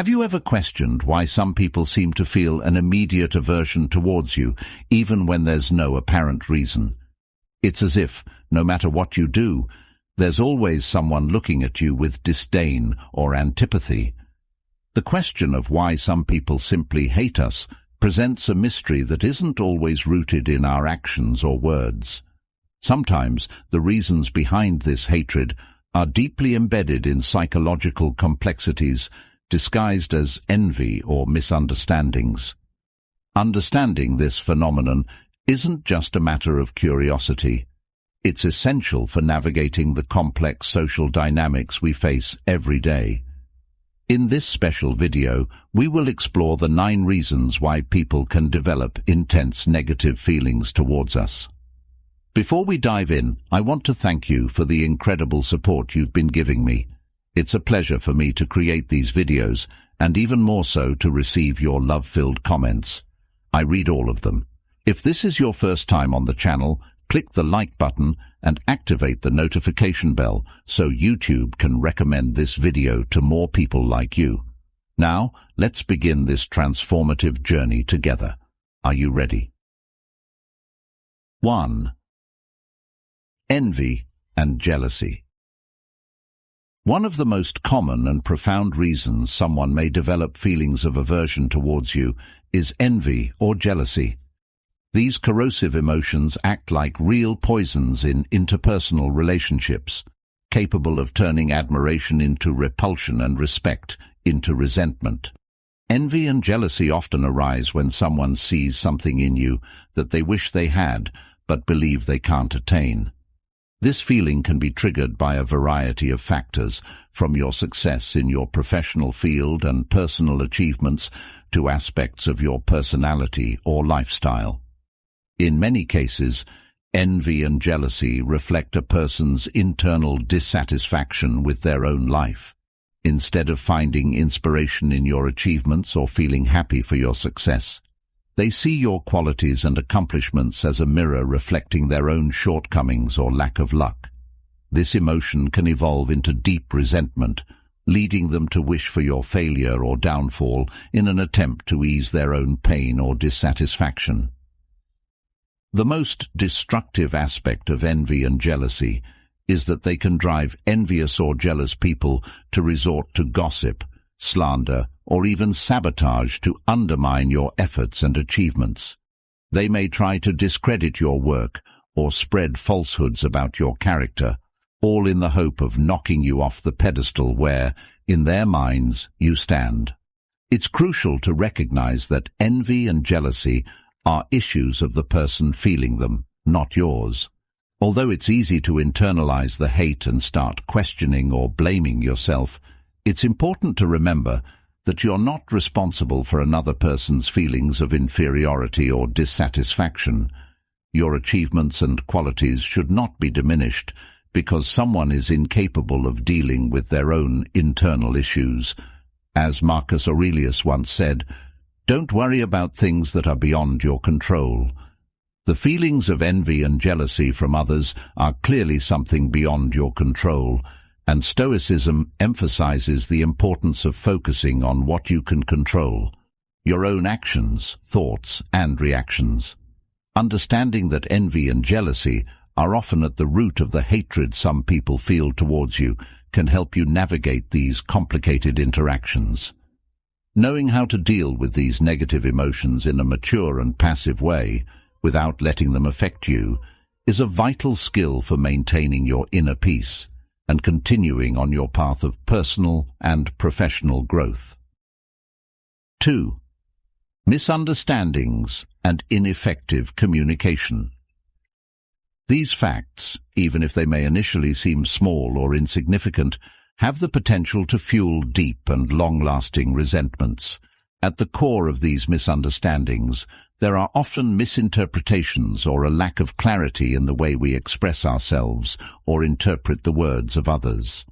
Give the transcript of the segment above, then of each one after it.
Have you ever questioned why some people seem to feel an immediate aversion towards you, even when there's no apparent reason? It's as if, no matter what you do, there's always someone looking at you with disdain or antipathy. The question of why some people simply hate us presents a mystery that isn't always rooted in our actions or words. Sometimes the reasons behind this hatred are deeply embedded in psychological complexities, disguised as envy or misunderstandings. Understanding this phenomenon isn't just a matter of curiosity. It's essential for navigating the complex social dynamics we face every day. In this special video, we will explore the 9 reasons why people can develop intense negative feelings towards us. Before we dive in, I want to thank you for the incredible support you've been giving me. It's a pleasure for me to create these videos, and even more so to receive your love-filled comments. I read all of them. If this is your first time on the channel, click the like button and activate the notification bell so YouTube can recommend this video to more people like you. Now, let's begin this transformative journey together. Are you ready? 1. Envy and jealousy. One of the most common and profound reasons someone may develop feelings of aversion towards you is envy or jealousy. These corrosive emotions act like real poisons in interpersonal relationships, capable of turning admiration into repulsion and respect into resentment. Envy and jealousy often arise when someone sees something in you that they wish they had but believe they can't attain. This feeling can be triggered by a variety of factors, from your success in your professional field and personal achievements to aspects of your personality or lifestyle. In many cases, envy and jealousy reflect a person's internal dissatisfaction with their own life. Instead of finding inspiration in your achievements or feeling happy for your success, they see your qualities and accomplishments as a mirror reflecting their own shortcomings or lack of luck. This emotion can evolve into deep resentment, leading them to wish for your failure or downfall in an attempt to ease their own pain or dissatisfaction. The most destructive aspect of envy and jealousy is that they can drive envious or jealous people to resort to gossip, slander, or even sabotage to undermine your efforts and achievements. They may try to discredit your work or spread falsehoods about your character, all in the hope of knocking you off the pedestal where, in their minds, you stand. It's crucial to recognize that envy and jealousy are issues of the person feeling them, not yours. Although it's easy to internalize the hate and start questioning or blaming yourself, it's important to remember that you're not responsible for another person's feelings of inferiority or dissatisfaction. Your achievements and qualities should not be diminished because someone is incapable of dealing with their own internal issues. As Marcus Aurelius once said, "Don't worry about things that are beyond your control." The feelings of envy and jealousy from others are clearly something beyond your control, and Stoicism emphasizes the importance of focusing on what you can control, your own actions, thoughts, and reactions. Understanding that envy and jealousy are often at the root of the hatred some people feel towards you can help you navigate these complicated interactions. Knowing how to deal with these negative emotions in a mature and passive way, without letting them affect you, is a vital skill for maintaining your inner peace and continuing on your path of personal and professional growth. 2. Misunderstandings and ineffective communication. These facts, even if they may initially seem small or insignificant, have the potential to fuel deep and long-lasting resentments. At the core of these misunderstandings, there are often misinterpretations or a lack of clarity in the way we express ourselves or interpret the words of others.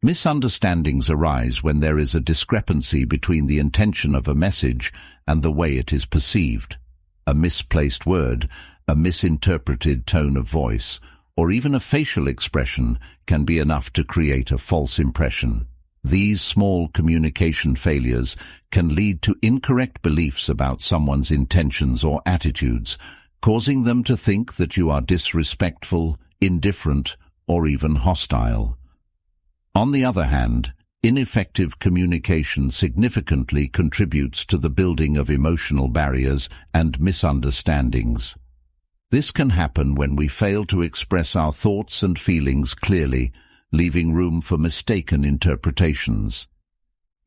Misunderstandings arise when there is a discrepancy between the intention of a message and the way it is perceived. A misplaced word, a misinterpreted tone of voice, or even a facial expression can be enough to create a false impression. These small communication failures can lead to incorrect beliefs about someone's intentions or attitudes, causing them to think that you are disrespectful, indifferent, or even hostile. On the other hand, ineffective communication significantly contributes to the building of emotional barriers and misunderstandings. This can happen when we fail to express our thoughts and feelings clearly, leaving room for mistaken interpretations.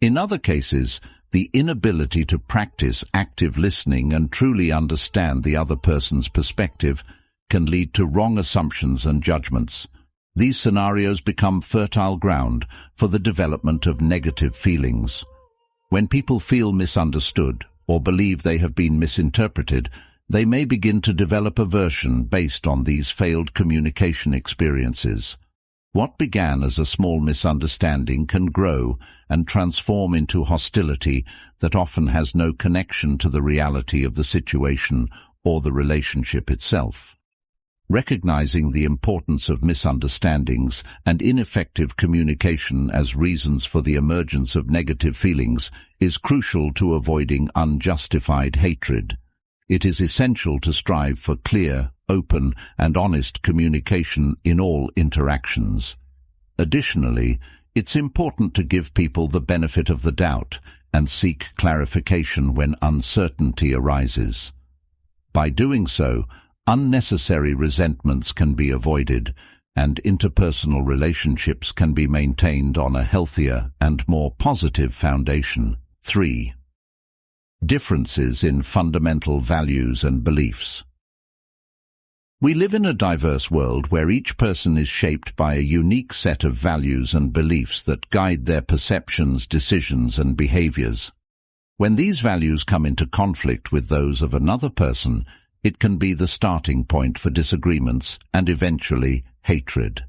In other cases, the inability to practice active listening and truly understand the other person's perspective can lead to wrong assumptions and judgments. These scenarios become fertile ground for the development of negative feelings. When people feel misunderstood or believe they have been misinterpreted, they may begin to develop aversion based on these failed communication experiences. What began as a small misunderstanding can grow and transform into hostility that often has no connection to the reality of the situation or the relationship itself. Recognizing the importance of misunderstandings and ineffective communication as reasons for the emergence of negative feelings is crucial to avoiding unjustified hatred. It is essential to strive for clear, open, and honest communication in all interactions. Additionally, it's important to give people the benefit of the doubt and seek clarification when uncertainty arises. By doing so, unnecessary resentments can be avoided, and interpersonal relationships can be maintained on a healthier and more positive foundation. 3. Differences in fundamental values and beliefs. We live in a diverse world where each person is shaped by a unique set of values and beliefs that guide their perceptions, decisions, and behaviors. When these values come into conflict with those of another person, it can be the starting point for disagreements and eventually hatred.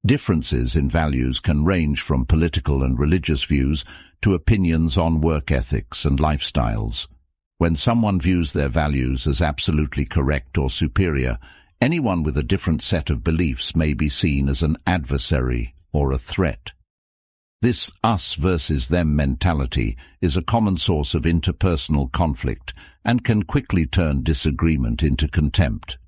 Differences in values can range from political and religious views to opinions on work ethics and lifestyles. When someone views their values as absolutely correct or superior, anyone with a different set of beliefs may be seen as an adversary or a threat. This us versus them mentality is a common source of interpersonal conflict and can quickly turn disagreement into contempt.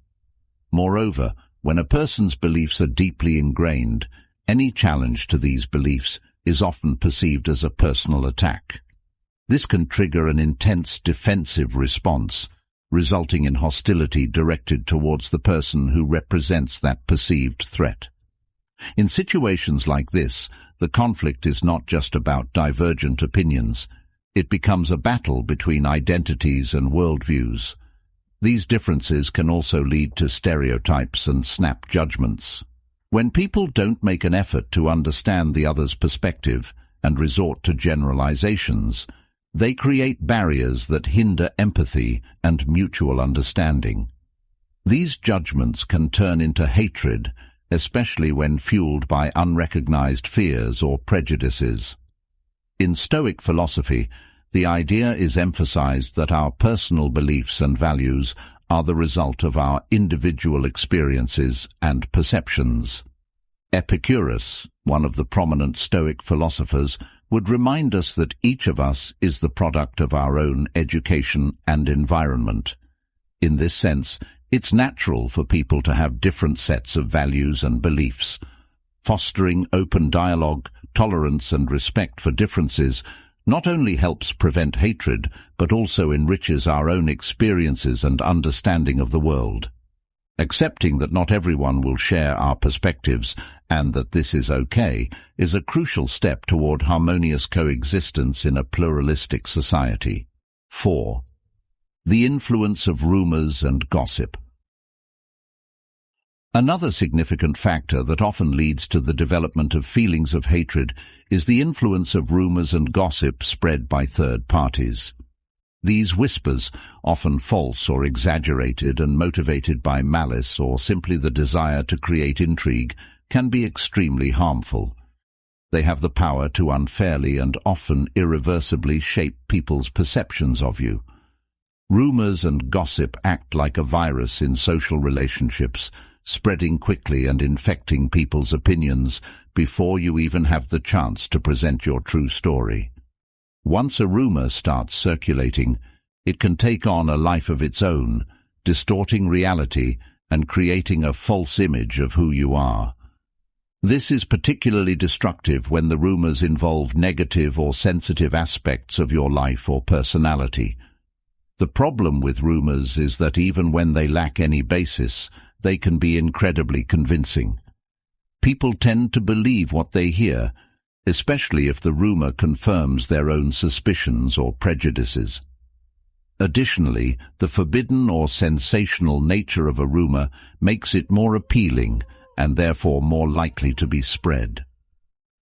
Moreover, when a person's beliefs are deeply ingrained, any challenge to these beliefs is often perceived as a personal attack. This can trigger an intense defensive response, resulting in hostility directed towards the person who represents that perceived threat. In situations like this, the conflict is not just about divergent opinions. It becomes a battle between identities and worldviews. These differences can also lead to stereotypes and snap judgments. When people don't make an effort to understand the other's perspective and resort to generalizations, they create barriers that hinder empathy and mutual understanding. These judgments can turn into hatred, especially when fueled by unrecognized fears or prejudices. In Stoic philosophy, the idea is emphasized that our personal beliefs and values are the result of our individual experiences and perceptions. Epicurus, one of the prominent Stoic philosophers, would remind us that each of us is the product of our own education and environment. In this sense, it's natural for people to have different sets of values and beliefs. Fostering open dialogue, tolerance, and respect for differences not only helps prevent hatred, but also enriches our own experiences and understanding of the world. Accepting that not everyone will share our perspectives and that this is okay is a crucial step toward harmonious coexistence in a pluralistic society. 4. The influence of rumors and gossip. Another significant factor that often leads to the development of feelings of hatred is the influence of rumors and gossip spread by third parties. These whispers, often false or exaggerated and motivated by malice or simply the desire to create intrigue, can be extremely harmful. They have the power to unfairly and often irreversibly shape people's perceptions of you. Rumors and gossip act like a virus in social relationships, spreading quickly and infecting people's opinions before you even have the chance to present your true story. Once a rumor starts circulating, it can take on a life of its own, distorting reality and creating a false image of who you are. This is particularly destructive when the rumors involve negative or sensitive aspects of your life or personality. The problem with rumors is that even when they lack any basis, they can be incredibly convincing. People tend to believe what they hear, especially if the rumor confirms their own suspicions or prejudices. Additionally, the forbidden or sensational nature of a rumor makes it more appealing and therefore more likely to be spread.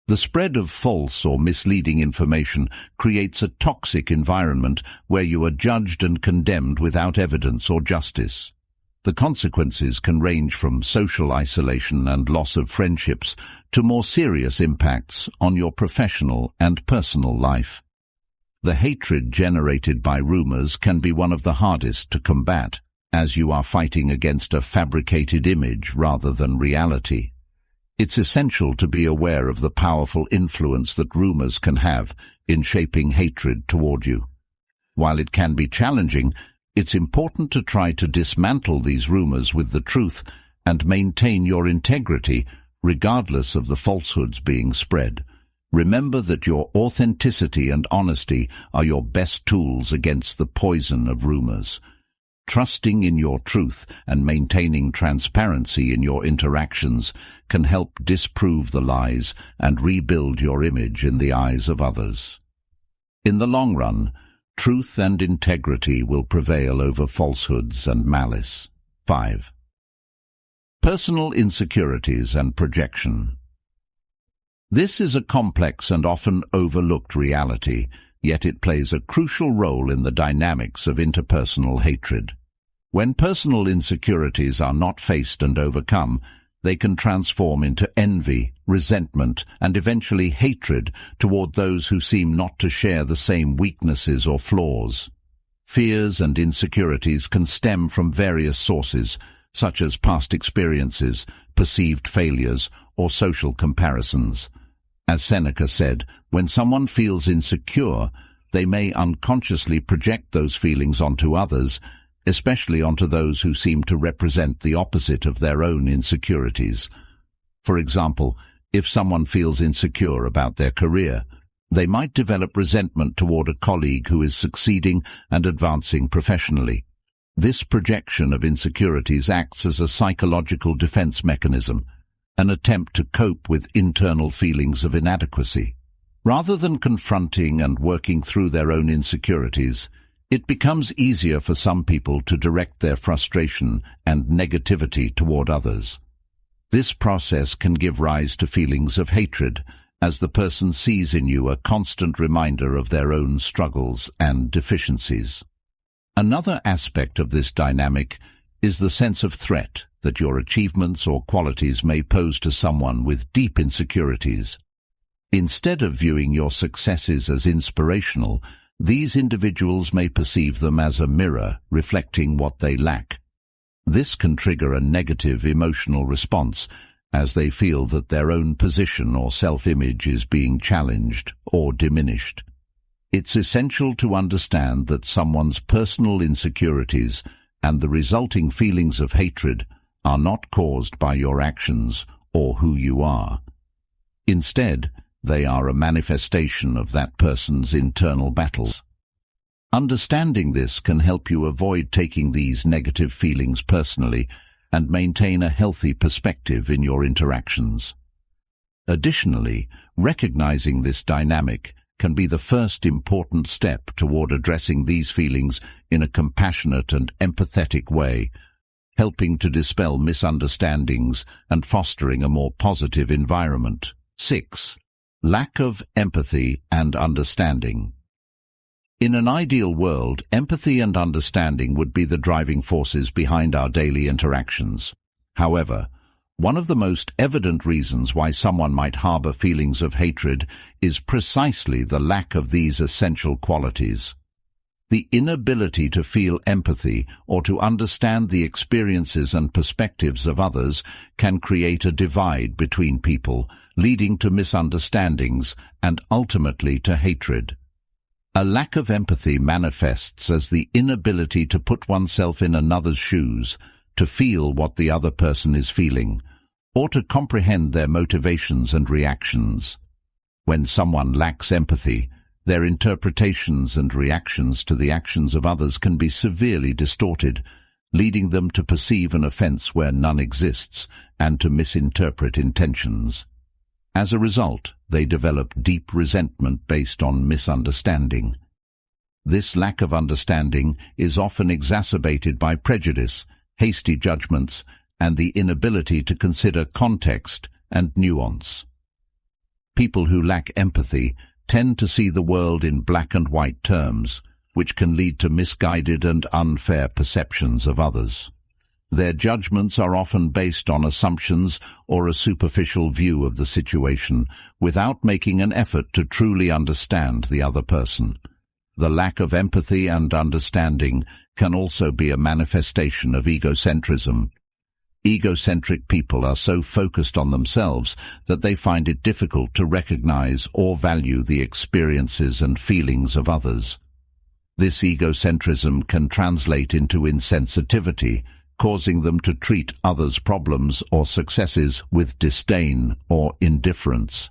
The spread of false or misleading information creates a toxic environment where you are judged and condemned without evidence or justice. The consequences can range from social isolation and loss of friendships to more serious impacts on your professional and personal life. The hatred generated by rumors can be one of the hardest to combat, as you are fighting against a fabricated image rather than reality. It's essential to be aware of the powerful influence that rumors can have in shaping hatred toward you. While it can be challenging, it's important to try to dismantle these rumors with the truth and maintain your integrity regardless of the falsehoods being spread. Remember that your authenticity and honesty are your best tools against the poison of rumors. Trusting in your truth and maintaining transparency in your interactions can help disprove the lies and rebuild your image in the eyes of others. In the long run, truth and integrity will prevail over falsehoods and malice. 5. Personal insecurities and projection. This is a complex and often overlooked reality, yet it plays a crucial role in the dynamics of interpersonal hatred. When personal insecurities are not faced and overcome, they can transform into envy, resentment, and eventually hatred toward those who seem not to share the same weaknesses or flaws. Fears and insecurities can stem from various sources, such as past experiences, perceived failures, or social comparisons. As Seneca said, when someone feels insecure, they may unconsciously project those feelings onto others, especially onto those who seem to represent the opposite of their own insecurities. For example, if someone feels insecure about their career, they might develop resentment toward a colleague who is succeeding and advancing professionally. This projection of insecurities acts as a psychological defense mechanism, an attempt to cope with internal feelings of inadequacy. Rather than confronting and working through their own insecurities, it becomes easier for some people to direct their frustration and negativity toward others. This process can give rise to feelings of hatred, as the person sees in you a constant reminder of their own struggles and deficiencies. Another aspect of this dynamic is the sense of threat that your achievements or qualities may pose to someone with deep insecurities. Instead of viewing your successes as inspirational, these individuals may perceive them as a mirror reflecting what they lack. This can trigger a negative emotional response, as they feel that their own position or self-image is being challenged or diminished. It's essential to understand that someone's personal insecurities and the resulting feelings of hatred are not caused by your actions or who you are. Instead, they are a manifestation of that person's internal battles. Understanding this can help you avoid taking these negative feelings personally and maintain a healthy perspective in your interactions. Additionally, recognizing this dynamic can be the first important step toward addressing these feelings in a compassionate and empathetic way, helping to dispel misunderstandings and fostering a more positive environment. 6. Lack of empathy and understanding. In an ideal world, empathy and understanding would be the driving forces behind our daily interactions. However, one of the most evident reasons why someone might harbor feelings of hatred is precisely the lack of these essential qualities. The inability to feel empathy or to understand the experiences and perspectives of others can create a divide between people, leading to misunderstandings and ultimately to hatred. A lack of empathy manifests as the inability to put oneself in another's shoes, to feel what the other person is feeling, or to comprehend their motivations and reactions. When someone lacks empathy, their interpretations and reactions to the actions of others can be severely distorted, leading them to perceive an offense where none exists and to misinterpret intentions. As a result, they develop deep resentment based on misunderstanding. This lack of understanding is often exacerbated by prejudice, hasty judgments, and the inability to consider context and nuance. People who lack empathy tend to see the world in black and white terms, which can lead to misguided and unfair perceptions of others. Their judgments are often based on assumptions or a superficial view of the situation, without making an effort to truly understand the other person. The lack of empathy and understanding can also be a manifestation of egocentrism. Egocentric people are so focused on themselves that they find it difficult to recognize or value the experiences and feelings of others. This egocentrism can translate into insensitivity, causing them to treat others' problems or successes with disdain or indifference.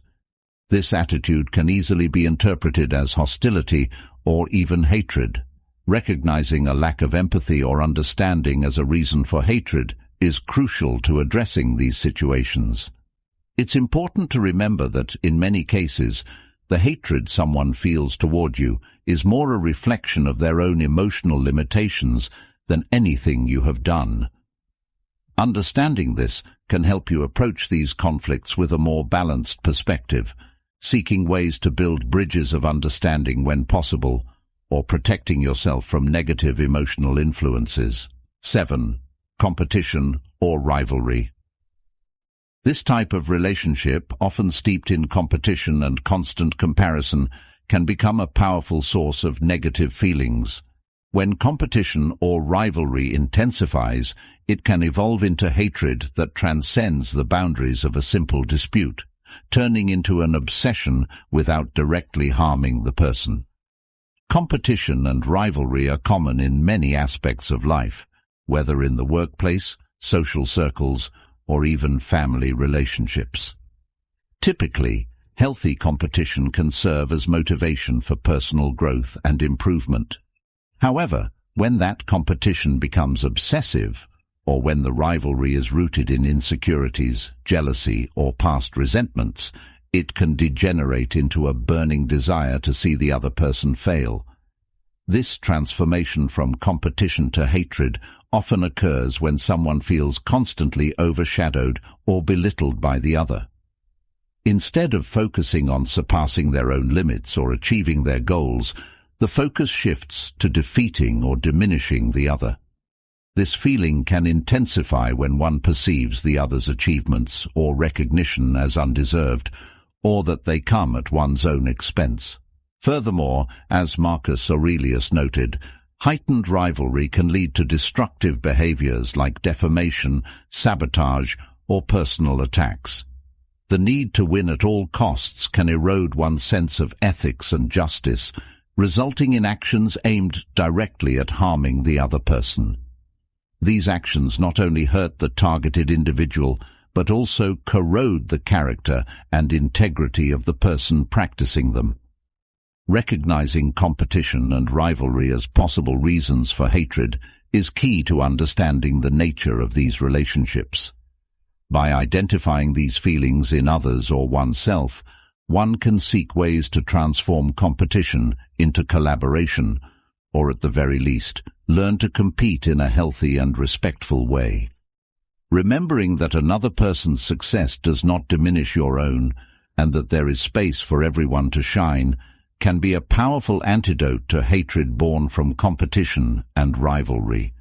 This attitude can easily be interpreted as hostility or even hatred. Recognizing a lack of empathy or understanding as a reason for hatred is crucial to addressing these situations. It's important to remember that, in many cases, the hatred someone feels toward you is more a reflection of their own emotional limitations than anything you have done. Understanding this can help you approach these conflicts with a more balanced perspective, seeking ways to build bridges of understanding when possible, or protecting yourself from negative emotional influences. 7. Competition or rivalry. This type of relationship, often steeped in competition and constant comparison, can become a powerful source of negative feelings. When competition or rivalry intensifies, it can evolve into hatred that transcends the boundaries of a simple dispute, turning into an obsession without directly harming the person. Competition and rivalry are common in many aspects of life, whether in the workplace, social circles, or even family relationships. Typically, healthy competition can serve as motivation for personal growth and improvement. However, when that competition becomes obsessive, or when the rivalry is rooted in insecurities, jealousy, or past resentments, it can degenerate into a burning desire to see the other person fail. This transformation from competition to hatred often occurs when someone feels constantly overshadowed or belittled by the other. Instead of focusing on surpassing their own limits or achieving their goals, the focus shifts to defeating or diminishing the other. This feeling can intensify when one perceives the other's achievements or recognition as undeserved, or that they come at one's own expense. Furthermore, as Marcus Aurelius noted, heightened rivalry can lead to destructive behaviors like defamation, sabotage, or personal attacks. The need to win at all costs can erode one's sense of ethics and justice, resulting in actions aimed directly at harming the other person. These actions not only hurt the targeted individual, but also corrode the character and integrity of the person practicing them. Recognizing competition and rivalry as possible reasons for hatred is key to understanding the nature of these relationships. By identifying these feelings in others or oneself, one can seek ways to transform competition into collaboration, or at the very least, learn to compete in a healthy and respectful way. Remembering that another person's success does not diminish your own, and that there is space for everyone to shine, can be a powerful antidote to hatred born from competition and rivalry.